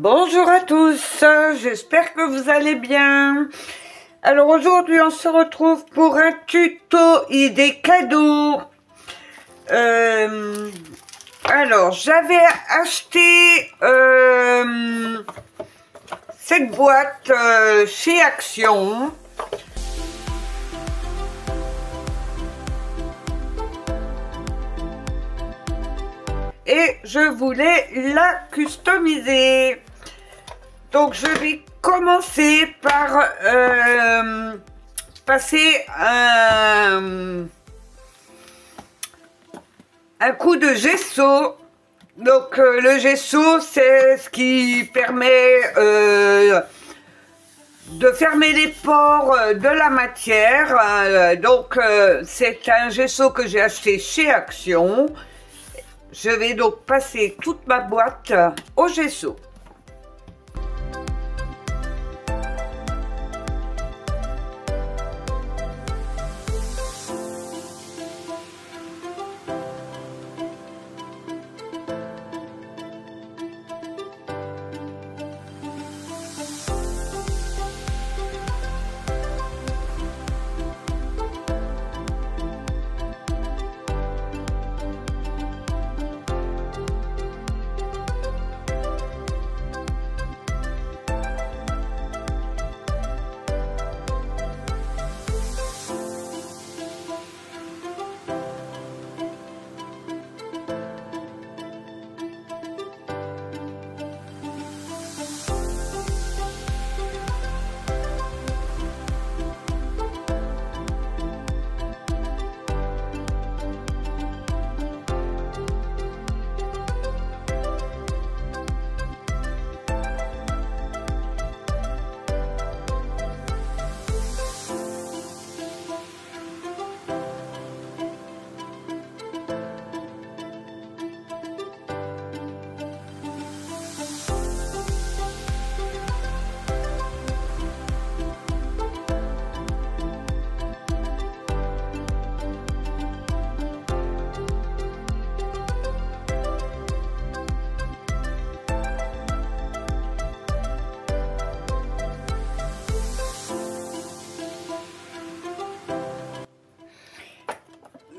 Bonjour à tous, j'espère que vous allez bien. Alors aujourd'hui on se retrouve pour un tuto idée cadeau. Alors j'avais acheté cette boîte chez Action. Et je voulais la customiser. Donc je vais commencer par passer un coup de gesso. Donc le gesso, c'est ce qui permet de fermer les pores de la matière. Donc c'est un gesso que j'ai acheté chez Action. Je vais donc passer toute ma boîte au gesso.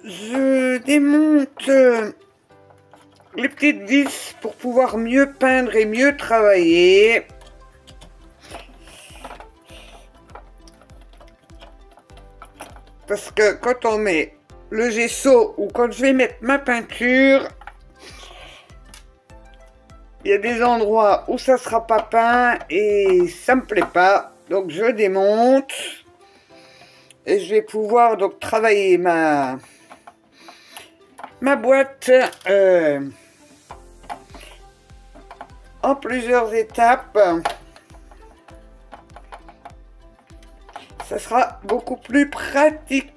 Je démonte les petites vis pour pouvoir mieux peindre et mieux travailler. Parce que quand on met le gesso ou quand je vais mettre ma peinture, il y a des endroits où ça sera pas peint et ça me plaît pas. Donc je démonte et je vais pouvoir donc travailler ma boîte en plusieurs étapes. Ça sera beaucoup plus pratique.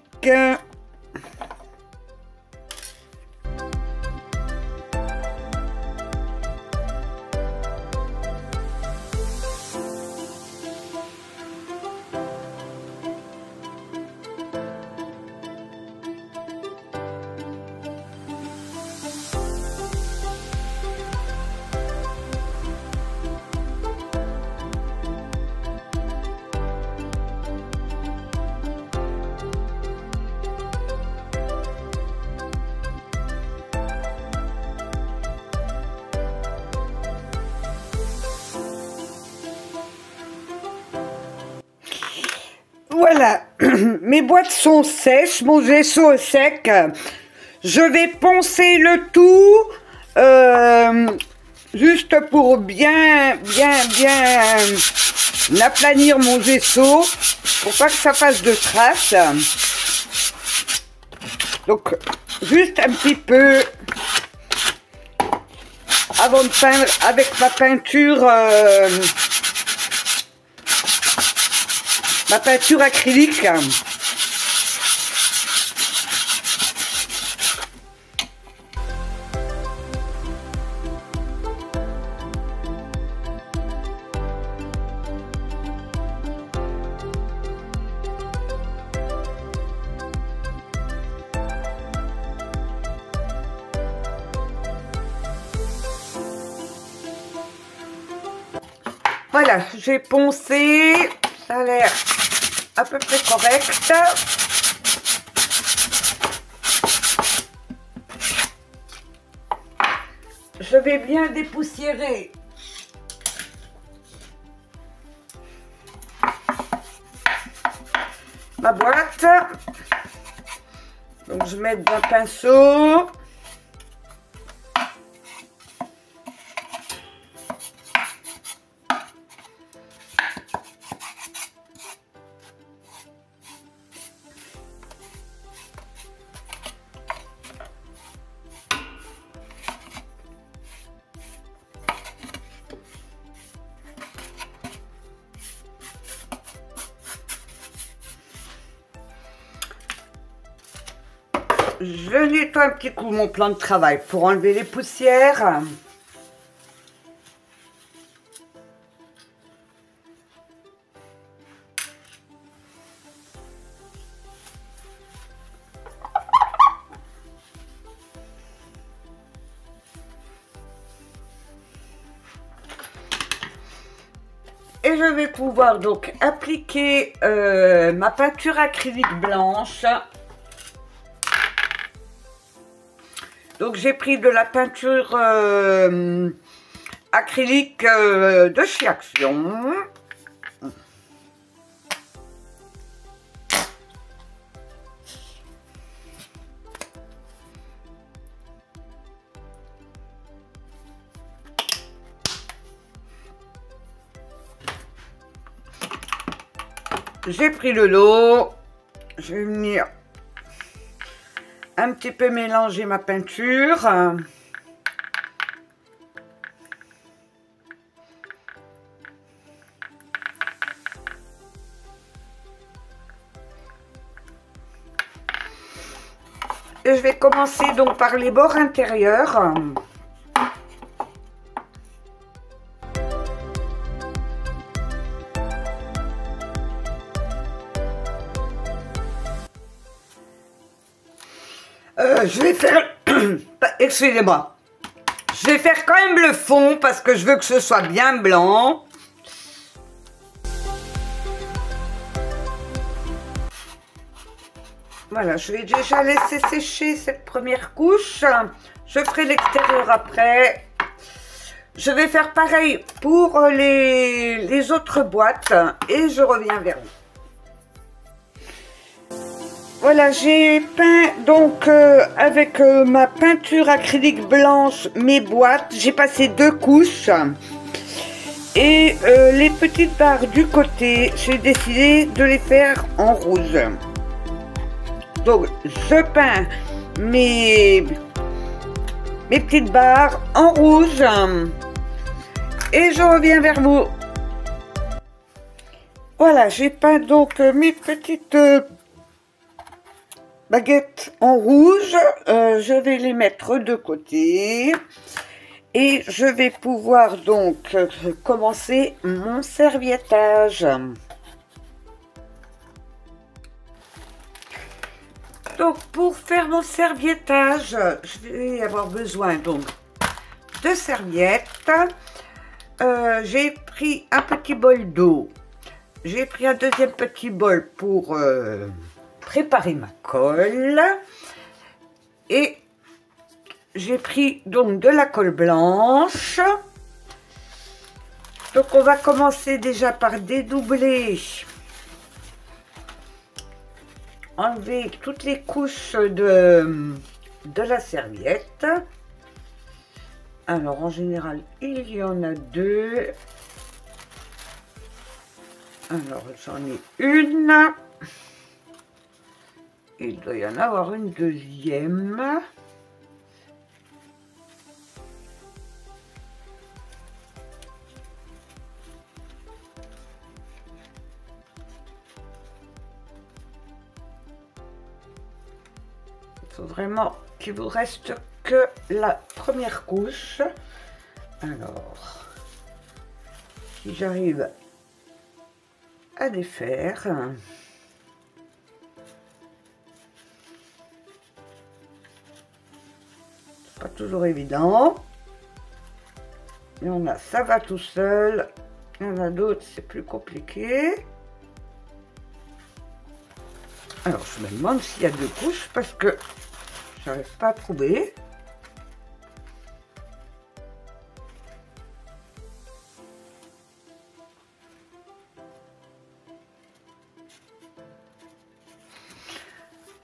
Voilà, mes boîtes sont sèches, mon gesso est sec. Je vais poncer le tout, juste pour bien aplanir mon gesso, pour pas que ça fasse de traces. Donc, juste un petit peu, avant de peindre avec ma peinture. Ma peinture acrylique. Voilà, j'ai poncé, ça a l'air à peu près correct. Je vais bien dépoussiérer ma boîte. Donc je mets un pinceau. Je nettoie un petit coup mon plan de travail pour enlever les poussières. Et je vais pouvoir donc appliquer ma peinture acrylique blanche. Donc j'ai pris de la peinture acrylique de chez Action. J'ai pris le lot. Je vais venir un petit peu mélanger ma peinture. Et je vais commencer donc par les bords intérieurs. Je vais faire... Excusez-moi. Je vais faire quand même le fond parce que je veux que ce soit bien blanc. Voilà, je vais déjà laisser sécher cette première couche. Je ferai l'extérieur après. Je vais faire pareil pour les autres boîtes et je reviens vers vous. Voilà, j'ai peint donc avec ma peinture acrylique blanche mes boîtes. J'ai passé 2 couches. Et les petites barres du côté, j'ai décidé de les faire en rouge. Donc, je peins mes petites barres en rouge. Et je reviens vers vous. Voilà, j'ai peint donc mes petites... baguettes en rouge, je vais les mettre de côté et je vais pouvoir donc commencer mon serviettage. Donc pour faire mon serviettage, je vais avoir besoin donc de serviettes. J'ai pris un petit bol d'eau, j'ai pris un deuxième petit bol pour préparer ma colle et j'ai pris donc de la colle blanche. Donc on va commencer déjà par dédoubler, enlever toutes les couches de la serviette. Alors en général il y en a 2. Alors j'en ai une. Il doit y en avoir une deuxième. Il faut vraiment qu'il vous reste que la première couche. Alors, si j'arrive à défaire... Pas toujours évident. Il y en a, ça va tout seul. Il y en a d'autres, c'est plus compliqué. Alors, je me demande s'il y a 2 couches parce que je n'arrive pas à trouver.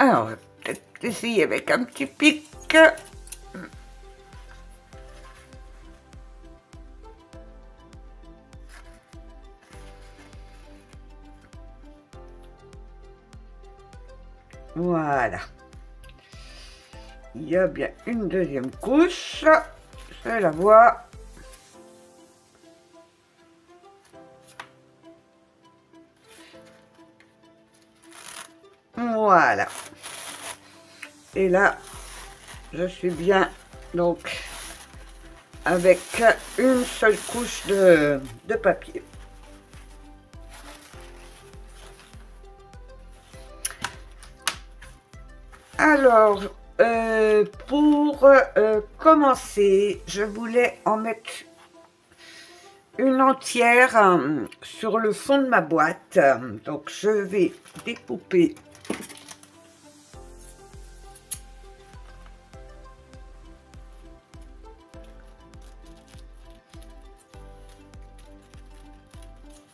Alors, on va peut-être essayer avec un petit pic. Voilà. Il y a bien une deuxième couche. Je la vois. Voilà. Et là, je suis bien donc avec une seule couche de papier. Alors, pour commencer, je voulais en mettre une entière sur le fond de ma boîte. Donc, je vais découper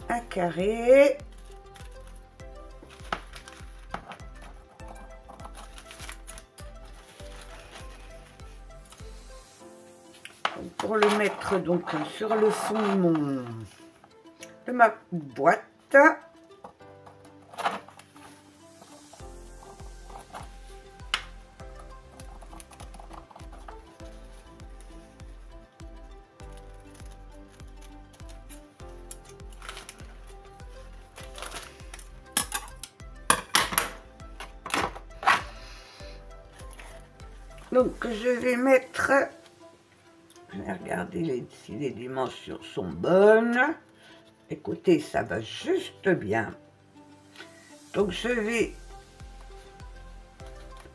un carré. Pour le mettre donc sur le fond de ma boîte. Donc je vais mettre, je vais regarder si les dimensions sont bonnes. Écoutez, ça va juste bien. Donc je vais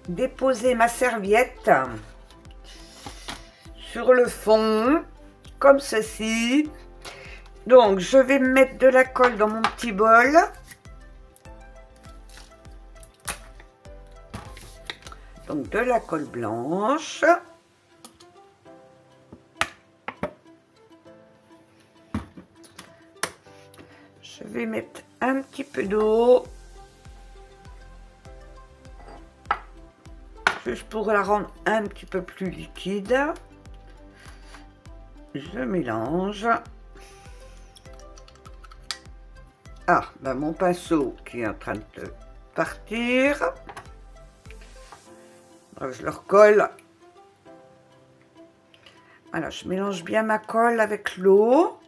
déposer ma serviette sur le fond, comme ceci. Donc je vais mettre de la colle dans mon petit bol. Donc de la colle blanche. Je vais mettre un petit peu d'eau. Juste pour la rendre un petit peu plus liquide. Je mélange. Ah, ben mon pinceau qui est en train de partir. Je le recolle. Voilà, je mélange bien ma colle avec l'eau.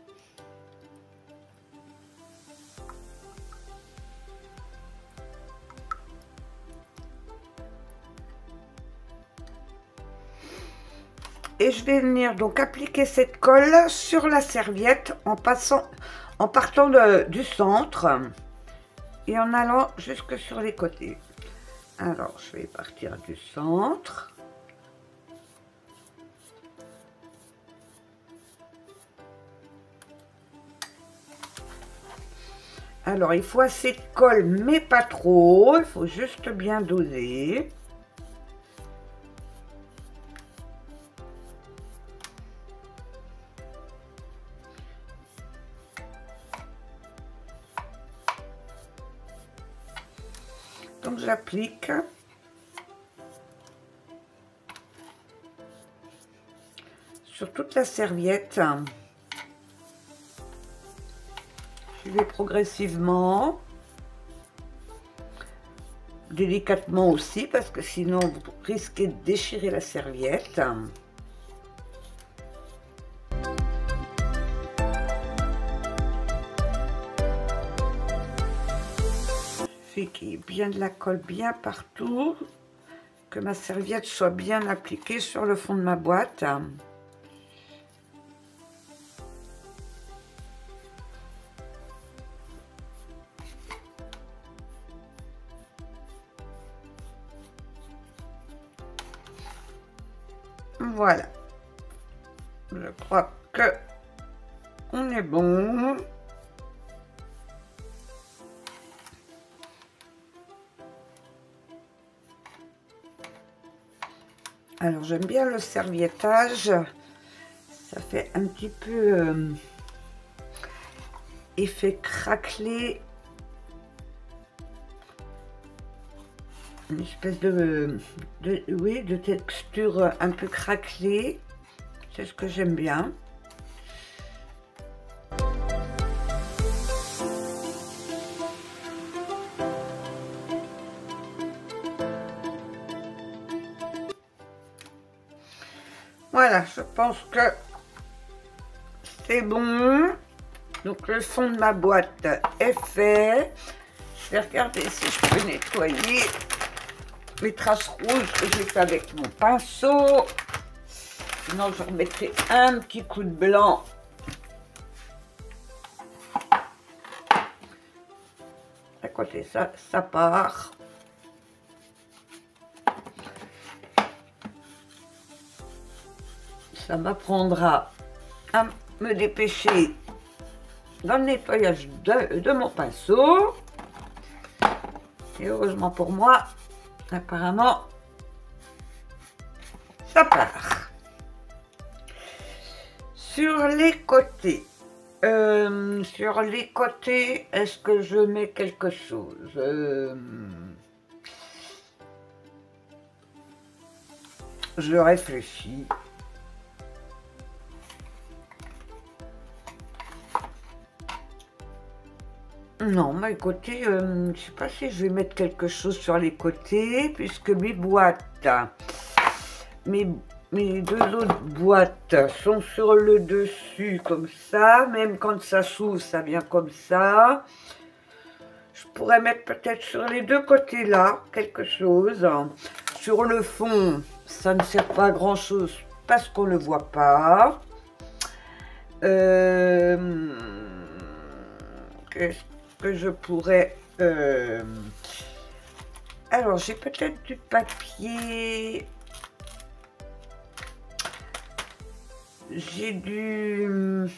Et je vais venir donc appliquer cette colle sur la serviette en partant du centre et en allant jusque sur les côtés. Alors, je vais partir du centre. Alors, il faut assez de colle, mais pas trop. Il faut juste bien doser. Donc, j'applique. Sur toute la serviette. Je vais progressivement. Délicatement aussi, parce que sinon vous risquez de déchirer la serviette. Fait qu'il y ait bien de la colle bien partout, que ma serviette soit bien appliquée sur le fond de ma boîte. Voilà. Je crois que on est bon. Alors j'aime bien le serviettage, ça fait un petit peu effet craquelé, une espèce oui, de texture un peu craquelée, c'est ce que j'aime bien. Voilà, je pense que c'est bon. Donc le fond de ma boîte est fait. Je vais regarder si je peux nettoyer les traces rouges que j'ai fait avec mon pinceau. Sinon je remettrai un petit coup de blanc. À côté ça part. Ça m'apprendra à me dépêcher dans le nettoyage de mon pinceau. Et heureusement pour moi, apparemment, ça part. Sur les côtés, est-ce que je mets quelque chose? Je réfléchis. Non, mais écoutez, je ne sais pas si je vais mettre quelque chose sur les côtés, puisque mes boîtes, mes deux autres boîtes sont sur le dessus, comme ça. Même quand ça s'ouvre, ça vient comme ça. Je pourrais mettre peut-être sur les deux côtés là, quelque chose. Sur le fond, ça ne sert pas à grand-chose, parce qu'on ne le voit pas. Qu'est-ce que je pourrais... Alors, j'ai peut-être du papier. J'ai du...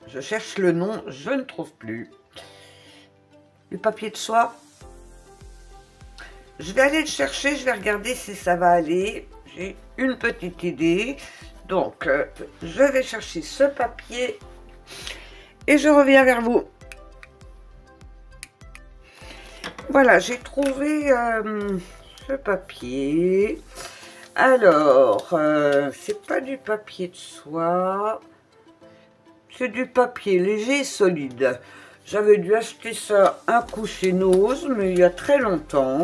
Je cherche le nom, je ne trouve plus. Du papier de soie. Je vais aller le chercher, je vais regarder si ça va aller. J'ai une petite idée. Donc, je vais chercher ce papier et je reviens vers vous. Voilà, j'ai trouvé ce papier. Alors, c'est pas du papier de soie, c'est du papier léger et solide. J'avais dû acheter ça un coup chez Nose, mais il y a très longtemps.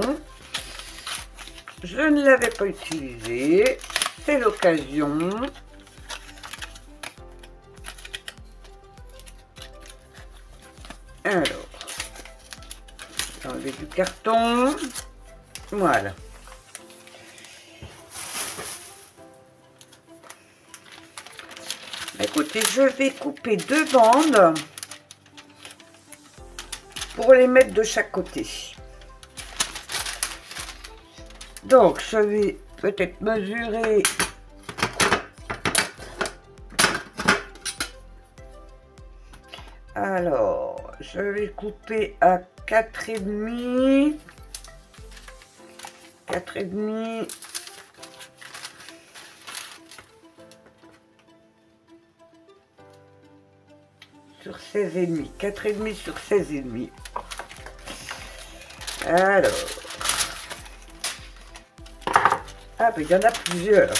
Je ne l'avais pas utilisé, c'est l'occasion. Alors, enlever du carton, voilà. Écoutez, je vais couper deux bandes pour les mettre de chaque côté. Donc, je vais peut-être mesurer. Alors, je vais couper à 4,5. 4,5. Sur 16,5. 4,5 sur 16,5. Alors. Ah, mais il y en a plusieurs.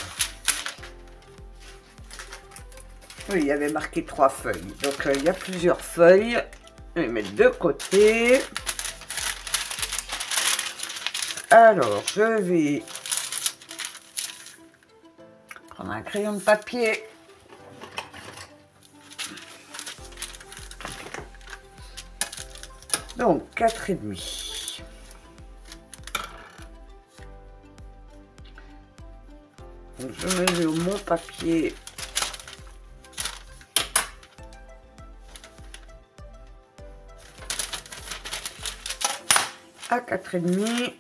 Oui, il y avait marqué 3 feuilles. Donc, il y a plusieurs feuilles. Je vais mettre de côté. Alors, je vais prendre un crayon de papier. Donc, 4,5. Donc, je mesure mon papier. À 4,5.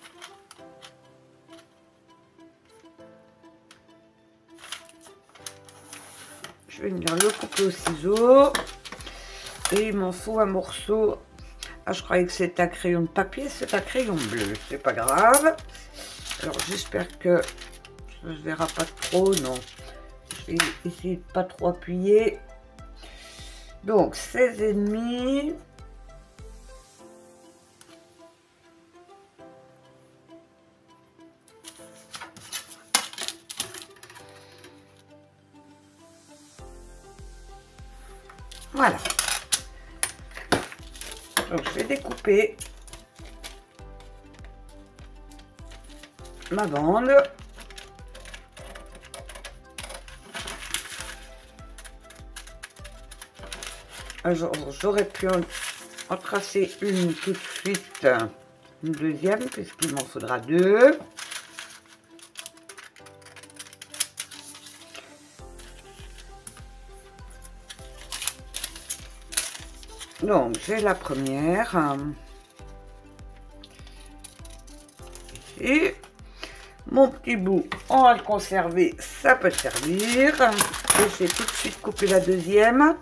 Je vais venir le couper au ciseau. Et il m'en faut un morceau. Ah, je croyais que c'était un crayon de papier, c'est un crayon bleu. C'est pas grave. Alors j'espère que ça ne se verra pas trop, non. Je vais essayer de pas trop appuyer. Donc 16,5. Voilà. Donc je vais découper ma bande. J'aurais pu en tracer une tout de suite, une deuxième, puisqu'il m'en faudra deux. Donc j'ai la première. Ici. Mon petit bout, on va le conserver, ça peut servir. Et je vais tout de suite couper la deuxième.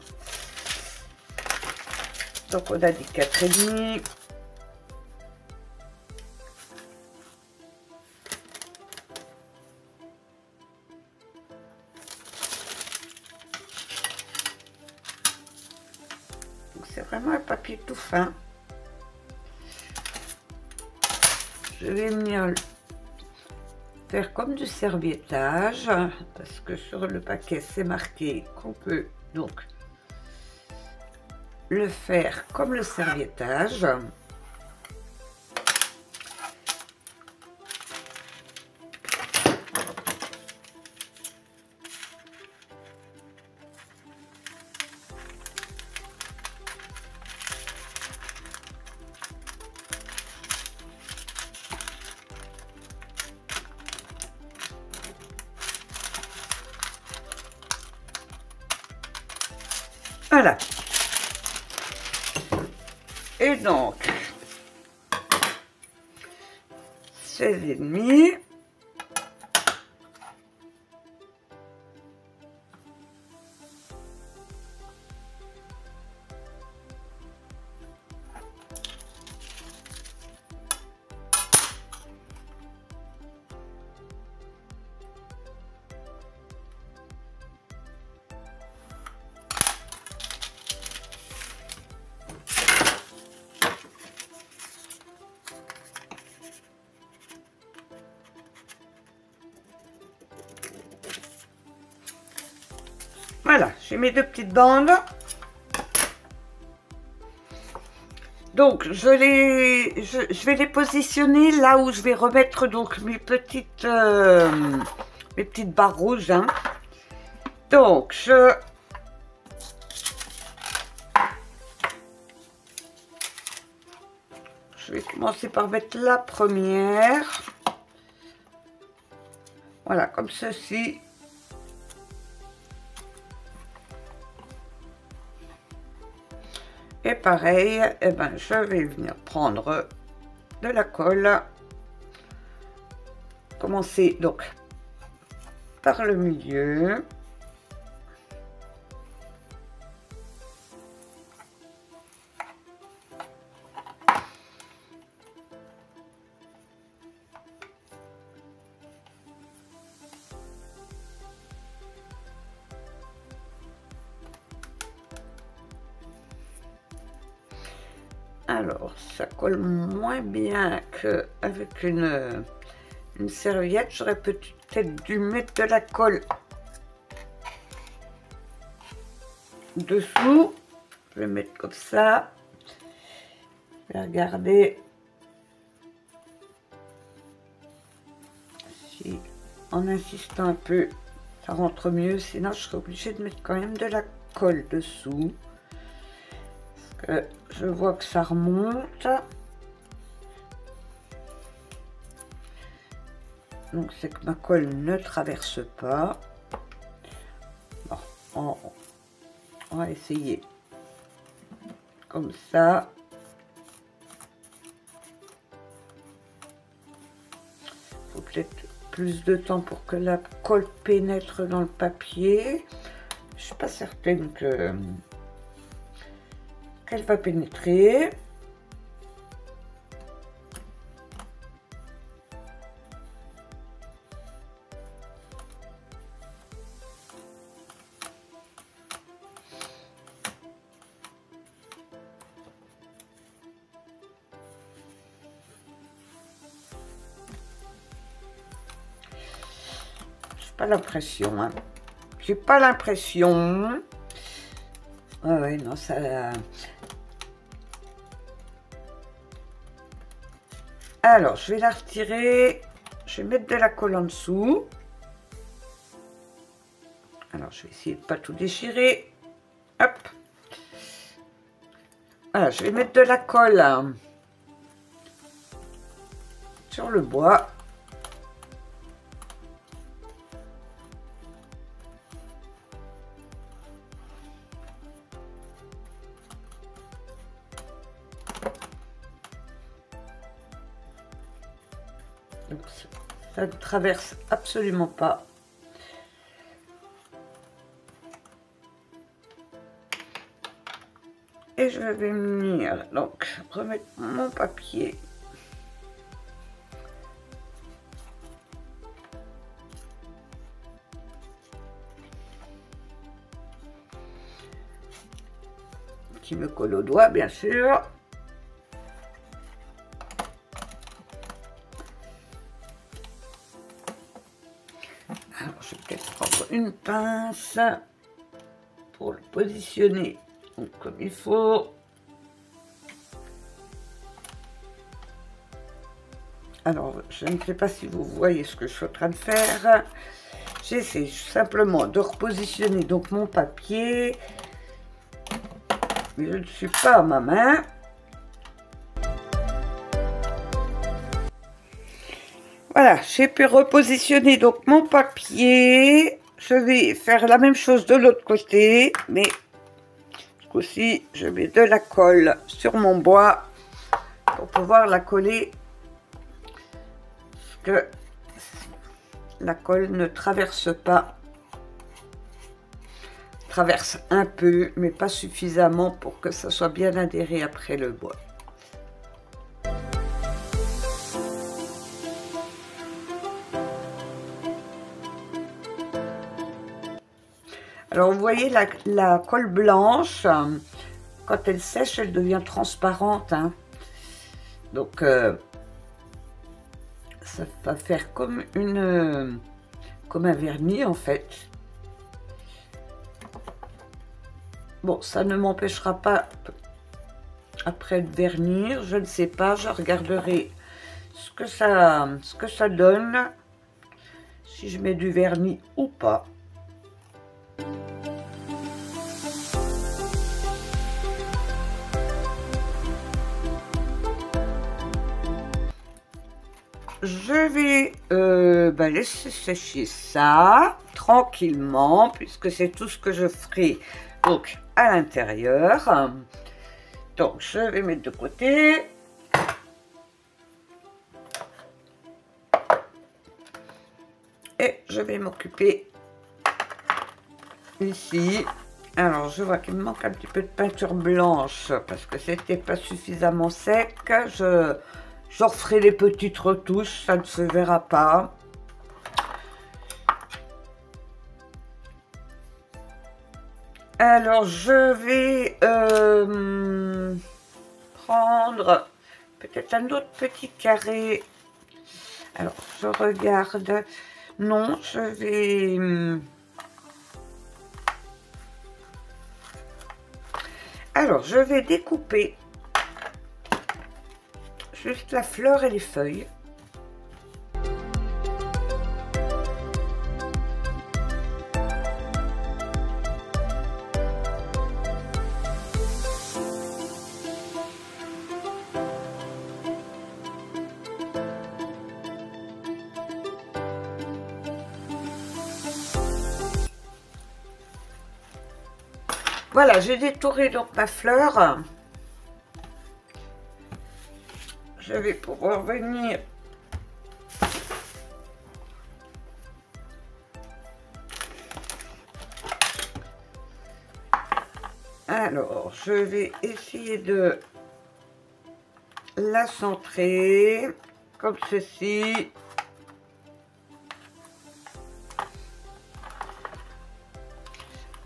Donc on a dit 4,5. C'est vraiment un papier tout fin. Je vais venir faire comme du serviettage, parce que sur le paquet c'est marqué qu'on peut donc le faire comme le serviettage. Voilà. Et donc, 16,5. Voilà, j'ai mes deux petites bandes. Donc, je vais les positionner là où je vais remettre donc mes petites barres rouges. Hein. Donc, je vais commencer par mettre la première. Voilà, comme ceci. Et pareil, eh ben, je vais venir prendre de la colle. Commencer donc par le milieu. Alors, ça colle moins bien qu'avec une serviette. J'aurais peut-être dû mettre de la colle dessous. Je vais mettre comme ça. Je vais regarder si, en insistant un peu, ça rentre mieux. Sinon, je serai obligée de mettre quand même de la colle dessous. Parce que je vois que ça remonte. Donc c'est que ma colle ne traverse pas. Bon, on va essayer comme ça. Il faut peut-être plus de temps pour que la colle pénètre dans le papier. Je suis pas certaine qu'elle va pénétrer. pas l'impression, hein. J'ai pas l'impression. Ouais, ouais, non, ça... Alors, je vais la retirer. Je vais mettre de la colle en dessous. Alors, je vais essayer de ne pas tout déchirer. Hop. Voilà, je vais mettre de la colle sur le bois. Donc, ça ne traverse absolument pas. Et je vais venir donc remettre mon papier. Qui me colle au doigt, bien sûr. Alors, je vais peut-être prendre une pince pour le positionner comme il faut. Alors, je ne sais pas si vous voyez ce que je suis en train de faire. J'essaie simplement de repositionner donc mon papier. Mais je ne suis pas à ma main. Voilà, j'ai pu repositionner donc mon papier. Je vais faire la même chose de l'autre côté, mais ce coup-ci, je mets de la colle sur mon bois pour pouvoir la coller. Parce que la colle ne traverse pas. Traverse un peu, mais pas suffisamment pour que ça soit bien adhéré après le bois. Alors vous voyez la colle blanche, quand elle sèche, elle devient transparente, hein. Donc ça va faire comme un vernis en fait. Bon, ça ne m'empêchera pas après de vernir, je ne sais pas, je regarderai ce que ça donne, si je mets du vernis ou pas. Je vais laisser sécher ça tranquillement, puisque c'est tout ce que je ferai donc à l'intérieur. Donc je vais mettre de côté. Et je vais m'occuper ici. Alors je vois qu'il me manque un petit peu de peinture blanche parce que c'était pas suffisamment sec. Je referai les petites retouches, ça ne se verra pas. Alors, je vais prendre peut-être un autre petit carré. Alors, je regarde. Non, je vais... Alors, je vais découper juste la fleur et les feuilles. Voilà, j'ai détouré donc ma fleur. Je vais pouvoir venir alors je vais essayer de la centrer comme ceci.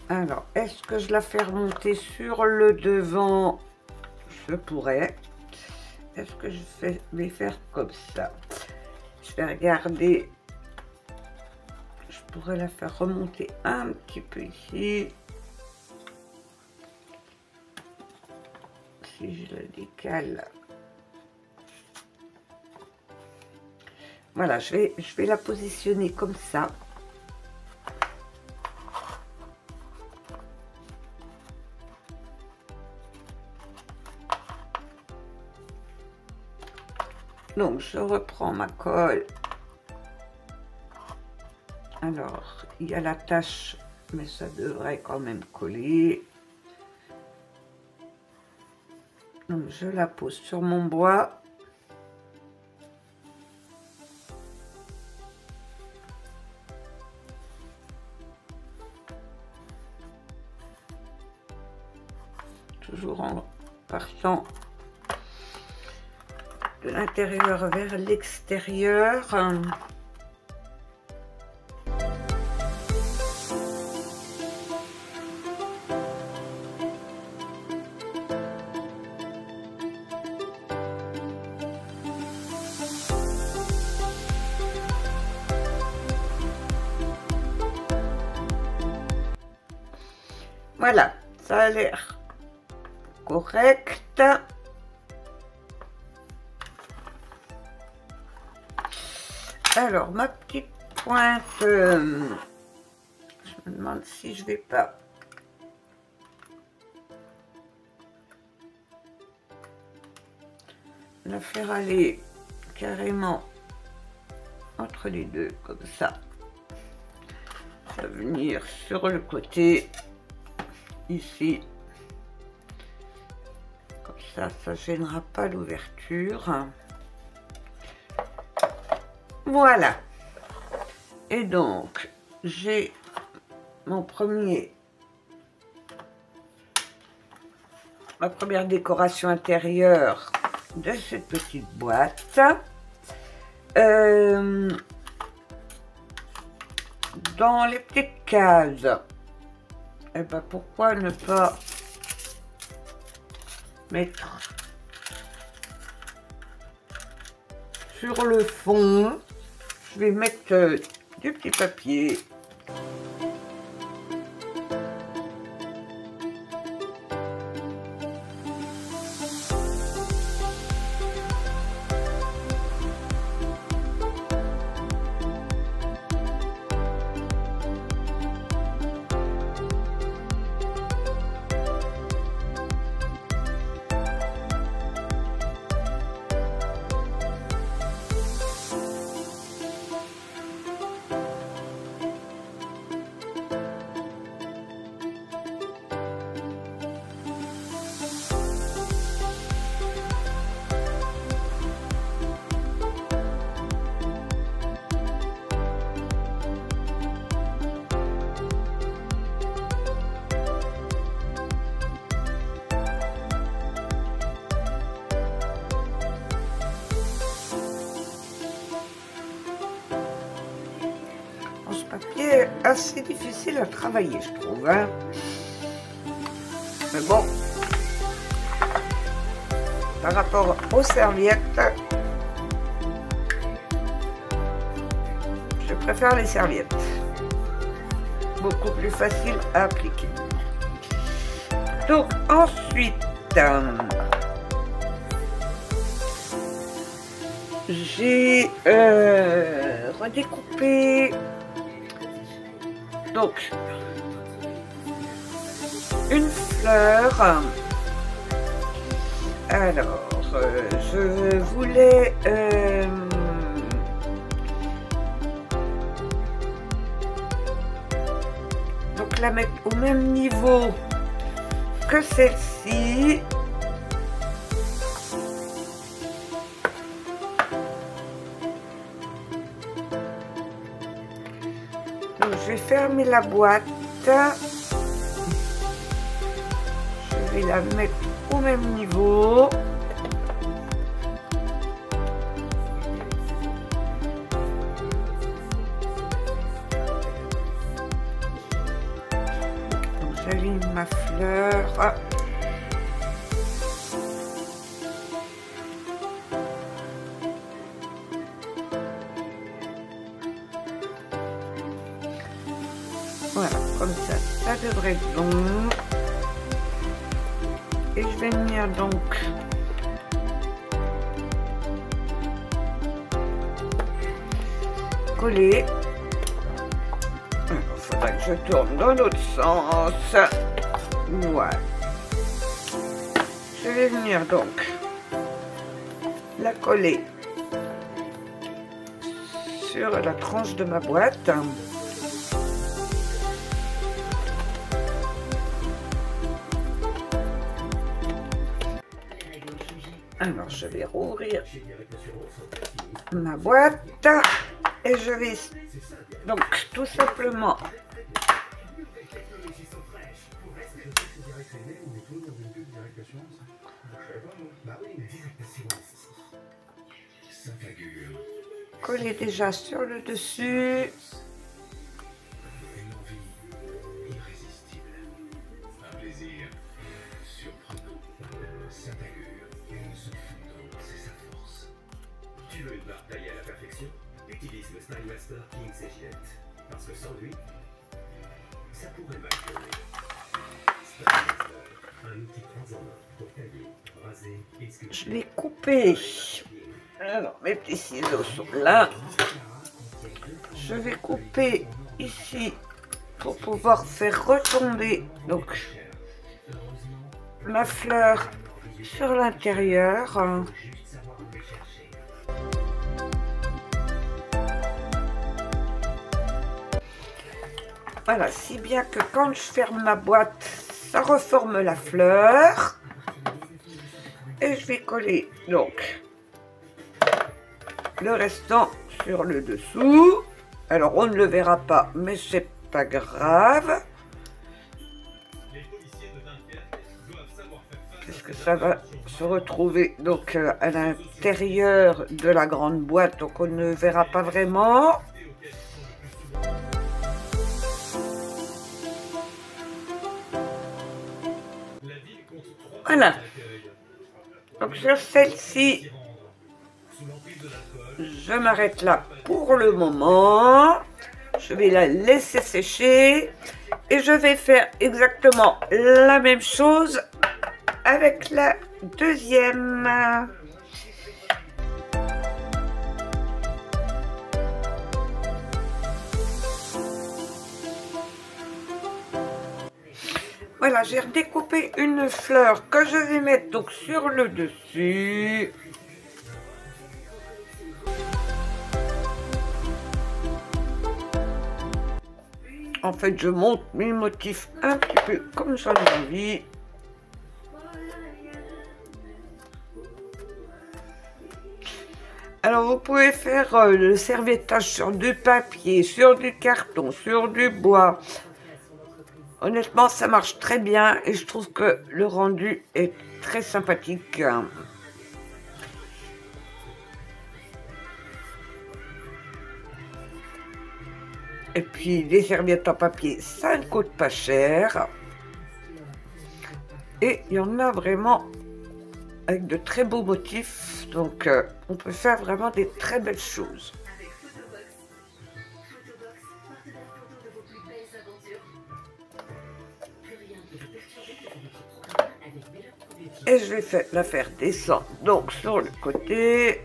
Alors, est-ce que je la fais remonter sur le devant? Je pourrais. Est-ce que je vais faire comme ça? Je vais regarder. Je pourrais la faire remonter un petit peu ici. Si je la décale. Voilà, je vais la positionner comme ça. Donc, je reprends ma colle. Alors, il y a la tache, mais ça devrait quand même coller. Donc, je la pose sur mon bois. Toujours en partant de l'intérieur vers l'extérieur. Voilà, ça a l'air correct. Alors, ma petite pointe, je me demande si je vais pas la faire aller carrément entre les deux, comme ça. Ça va venir sur le côté, ici. Comme ça, ça gênera pas l'ouverture. Voilà. Et donc, j'ai ma première décoration intérieure de cette petite boîte. Dans les petites cases, et ben pourquoi ne pas mettre sur le fond, je vais mettre du petit papier. Papier assez difficile à travailler, je trouve, hein. Mais bon, par rapport aux serviettes, je préfère les serviettes, beaucoup plus facile à appliquer. Donc ensuite, j'ai redécoupé donc une fleur. Alors je voulais donc la mettre au même niveau que celle-ci. Donc je vais fermer la boîte. Je vais la mettre au même niveau. Donc j'aligne ma fleur. comme ça devrait être bon. Et je vais venir donc coller. Il faudra que je tourne dans l'autre sens. Voilà. Je vais venir donc la coller sur la tranche de ma boîte. Alors je vais rouvrir ma boîte et je vais donc tout simplement coller déjà sur le dessus. Tu veux une barre taillée à la perfection? Utilise le Style Master King Jet. Parce que sans lui, ça pourrait mal tourner. Style Master, un outil 3 en 1 pour tailler, raser et sculpter. Je vais couper. Alors mes petits ciseaux sont là. Je vais couper ici pour pouvoir faire retomber donc ma fleur sur l'intérieur. Voilà, si bien que quand je ferme ma boîte, ça reforme la fleur. Et je vais coller donc le restant sur le dessous. Alors on ne le verra pas, mais c'est pas grave. Parce que ça va se retrouver donc à l'intérieur de la grande boîte, donc on ne verra pas vraiment. Voilà. Donc sur celle-ci, je m'arrête là pour le moment. Je vais la laisser sécher et je vais faire exactement la même chose avec la deuxième. Voilà, j'ai redécoupé une fleur que je vais mettre donc sur le dessus. En fait, je monte mes motifs un petit peu comme j'en ai envie. Alors, vous pouvez faire le serviettage sur du papier, sur du carton, sur du bois. Honnêtement, ça marche très bien et je trouve que le rendu est très sympathique. Et puis, les serviettes en papier, ça ne coûte pas cher. Et il y en a vraiment avec de très beaux motifs. Donc, on peut faire vraiment des très belles choses. Et je vais la faire descendre donc sur le côté.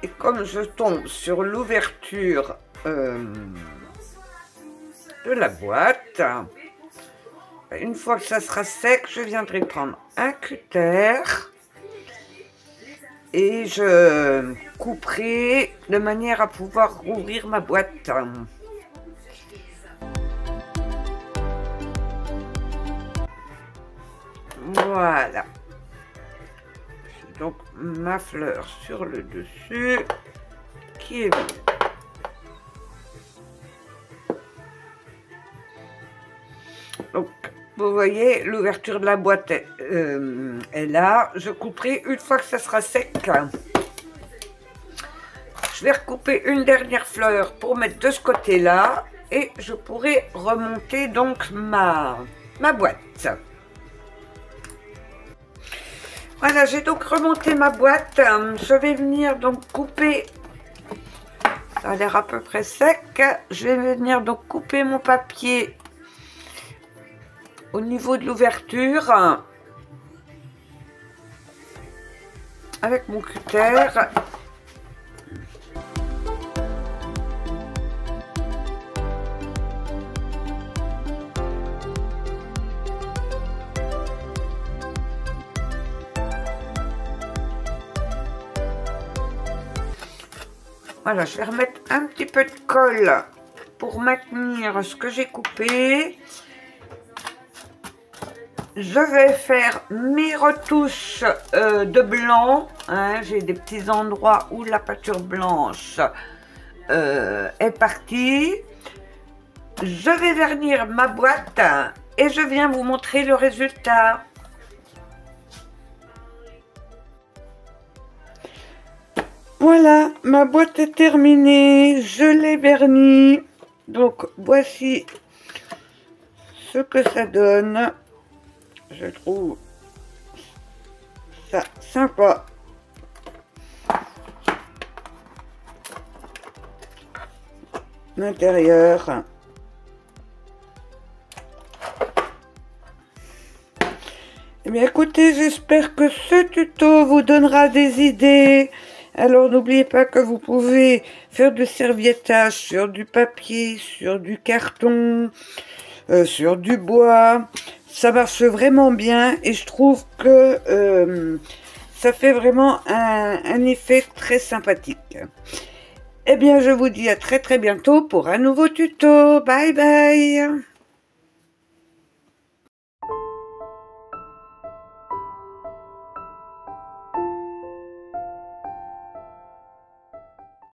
Et comme je tombe sur l'ouverture de la boîte, une fois que ça sera sec, je viendrai prendre un cutter. Et je couperai de manière à pouvoir rouvrir ma boîte. Voilà. Donc ma fleur sur le dessus qui est vide. Donc vous voyez, l'ouverture de la boîte est là. Je couperai une fois que ça sera sec. Je vais recouper une dernière fleur pour mettre de ce côté-là. Et je pourrai remonter donc ma boîte. Voilà, j'ai donc remonté ma boîte. Je vais venir donc couper. Ça a l'air à peu près sec. Je vais venir donc couper mon papier au niveau de l'ouverture avec mon cutter. Voilà, je vais remettre un petit peu de colle pour maintenir ce que j'ai coupé. Je vais faire mes retouches de blanc. Hein, j'ai des petits endroits où la peinture blanche est partie. Je vais vernir ma boîte et je viens vous montrer le résultat. Voilà, ma boîte est terminée, je l'ai vernie. Donc voici ce que ça donne. Je trouve ça sympa. L'intérieur. Eh bien écoutez, j'espère que ce tuto vous donnera des idées. Alors n'oubliez pas que vous pouvez faire du serviettage sur du papier, sur du carton, sur du bois. Ça marche vraiment bien et je trouve que ça fait vraiment un effet très sympathique. Eh bien je vous dis à très bientôt pour un nouveau tuto. Bye bye.